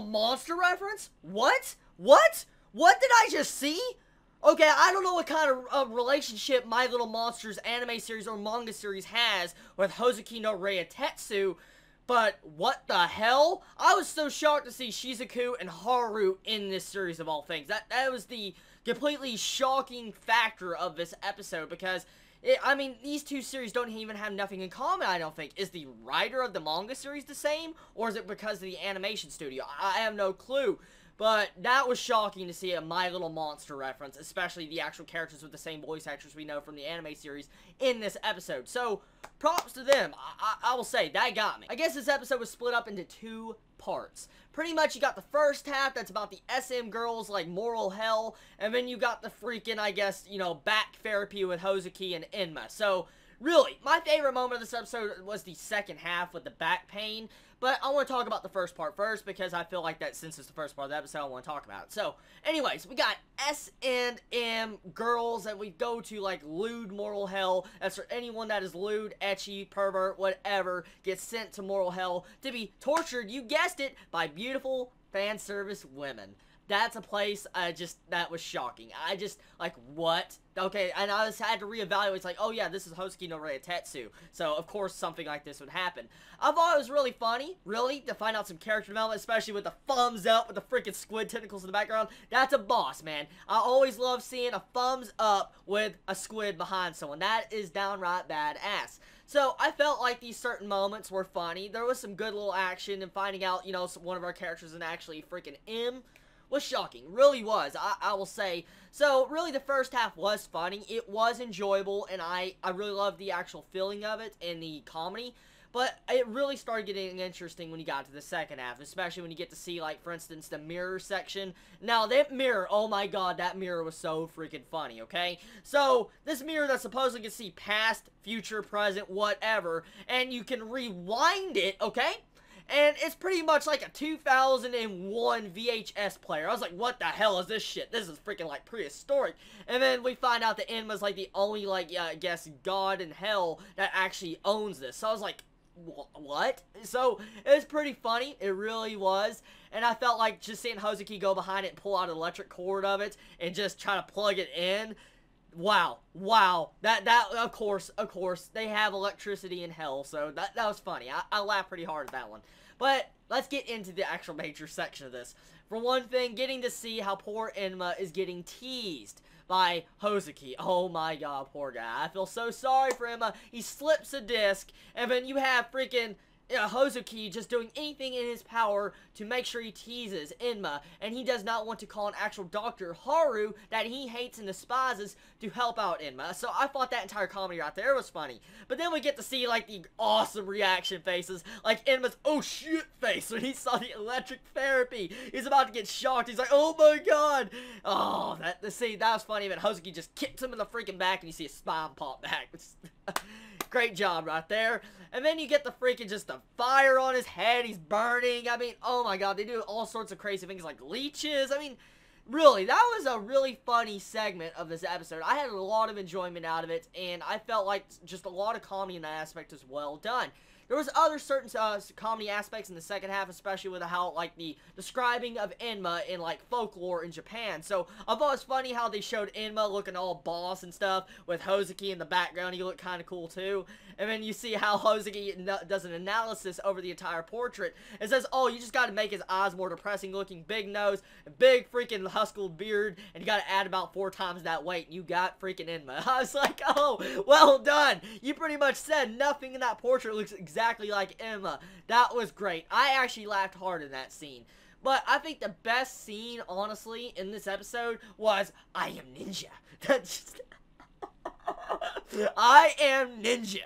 Monster reference? What? What? What did I just see? Okay, I don't know what kind of relationship My Little Monsters anime series or manga series has with Hoozuki no Reitetsu, but what the hell? I was so shocked to see Shizuku and Haru in this series of all things. That was the completely shocking factor of this episode, because I mean, these two series don't even have nothing in common, I don't think. Is the writer of the manga series the same, or is it because of the animation studio? I have no clue. But that was shocking to see a My Little Monster reference, especially the actual characters with the same voice actors we know from the anime series in this episode. So, props to them. I will say, that got me. I guess this episode was split up into two parts. Pretty much you got the first half that's about the SM girls, like moral hell, and then you got the freaking, I guess, you know, back therapy with Hoozuki and Enma. So, really, my favorite moment of this episode was the second half with the back pain. But I want to talk about the first part first, because I feel like that since it's the first part of the episode, I want to talk about it. So, anyways, we got S&M girls that we go to, like, lewd moral hell. That's for anyone that is lewd, ecchi, pervert, whatever, gets sent to moral hell to be tortured, you guessed it, by beautiful fan service women. That's a place, that was shocking. I just, like, what? Okay, and I just had to reevaluate. It's like, oh yeah, this is Hoozuki no Reitetsu. So, of course, something like this would happen. I thought it was really funny, really, to find out some character development, especially with the thumbs up, with the freaking squid tentacles in the background. That's a boss, man. I always love seeing a thumbs up with a squid behind someone. That is downright badass. So, I felt like these certain moments were funny. There was some good little action, and finding out, you know, one of our characters is actually freaking M was shocking. Really was, I will say. So, really, the first half was funny. It was enjoyable, and I really loved the actual feeling of it and the comedy. But it really started getting interesting when you got to the second half, especially when you get to see, like, for instance, the mirror section. Now, that mirror, oh my god, that mirror was so freaking funny, okay? So, this mirror that supposedly can see past, future, present, whatever, and you can rewind it, okay? And it's pretty much like a 2001 VHS player. I was like, what the hell is this shit? This is freaking, like, prehistoric. And then we find out that Enma's, like, the only, like, I guess, god in hell that actually owns this. So I was like, what? So, it was pretty funny. It really was. And I felt like just seeing Hoozuki go behind it and pull out an electric cord of it and just try to plug it in. Wow, that, of course, they have electricity in hell, so that was funny. I laughed pretty hard at that one. But, let's get into the actual major section of this. For one thing, getting to see how poor Enma is getting teased by Hoozuki. Oh my god, poor guy. I feel so sorry for Enma. He slips a disc, and then you have freaking Hoozuki just doing anything in his power to make sure he teases Enma, and he does not want to call an actual doctor, Haru, that he hates and despises, to help out Enma. So I thought that entire comedy right there was funny. But then we get to see, like, the awesome reaction faces, like Enma's oh shit face when he saw the electric therapy. He's about to get shocked. He's like, oh my god. Oh, that was funny, but Hoozuki just kicks him in the freaking back, and you see his spine pop back. Great job right there. And then you get the freaking just the fire on his head. He's burning. I mean, oh my god, they do all sorts of crazy things like leeches. I mean, really, that was a really funny segment of this episode. I had a lot of enjoyment out of it, and I felt like just a lot of comedy in that aspect is well done. There was other certain comedy aspects in the second half, especially with how, like, the describing of Enma in, like, folklore in Japan. So, I thought it was funny how they showed Enma looking all boss and stuff, with Hoozuki in the background. He looked kind of cool, too. And then you see how Hoozuki does an analysis over the entire portrait. It says, oh, you just gotta make his eyes more depressing looking, big nose, big freaking huskled beard, and you gotta add about 4 times that weight, and you got freaking Enma. I was like, oh, well done. You pretty much said nothing in that portrait looks exactly like Enma. That was great. I actually laughed hard in that scene. But I think the best scene, honestly, in this episode was I am ninja. That's just I am ninja.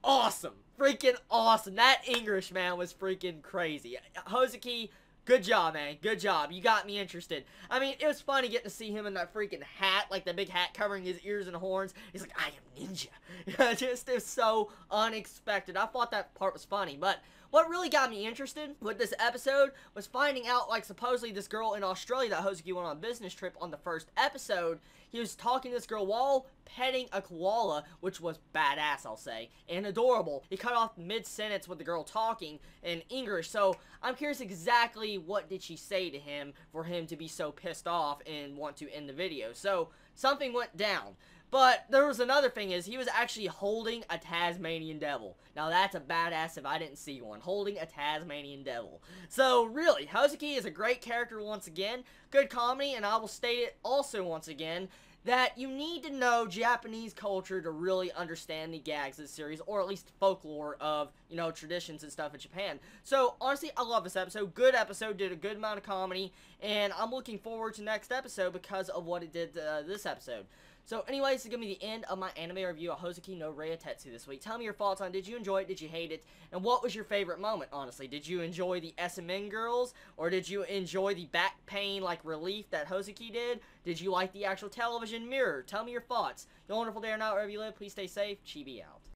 Awesome. Freaking awesome. That English, man, was freaking crazy. Hoozuki, good job, man. Good job. You got me interested. I mean, it was funny getting to see him in that freaking hat, like the big hat covering his ears and horns. He's like, I am ninja. Just, it was so unexpected. I thought that part was funny, but what really got me interested with this episode was finding out, like, supposedly this girl in Australia that Hoozuki went on a business trip on the first episode, he was talking to this girl while petting a koala, which was badass, I'll say, and adorable. He cut off mid-sentence with the girl talking in English, so I'm curious exactly what did she say to him for him to be so pissed off and want to end the video. So, something went down. But there was another thing is he was actually holding a Tasmanian devil. Now that's a badass if I didn't see one. Holding a Tasmanian devil. So really, Hoozuki is a great character once again. Good comedy, and I will state it also once again that you need to know Japanese culture to really understand the gags of the series, or at least folklore of, you know, traditions and stuff in Japan. So, honestly, I love this episode. Good episode, did a good amount of comedy, and I'm looking forward to next episode because of what it did this episode. So, anyways, this is going to be the end of my anime review of Hoozuki no Reitetsu this week. Tell me your thoughts on it. Did you enjoy it? Did you hate it? And what was your favorite moment, honestly? Did you enjoy the SMN girls? Or did you enjoy the back pain, like, relief that Hoozuki did? Did you like the actual television mirror? Tell me your thoughts. You have a wonderful day or night wherever you live. Please stay safe. Chibi out.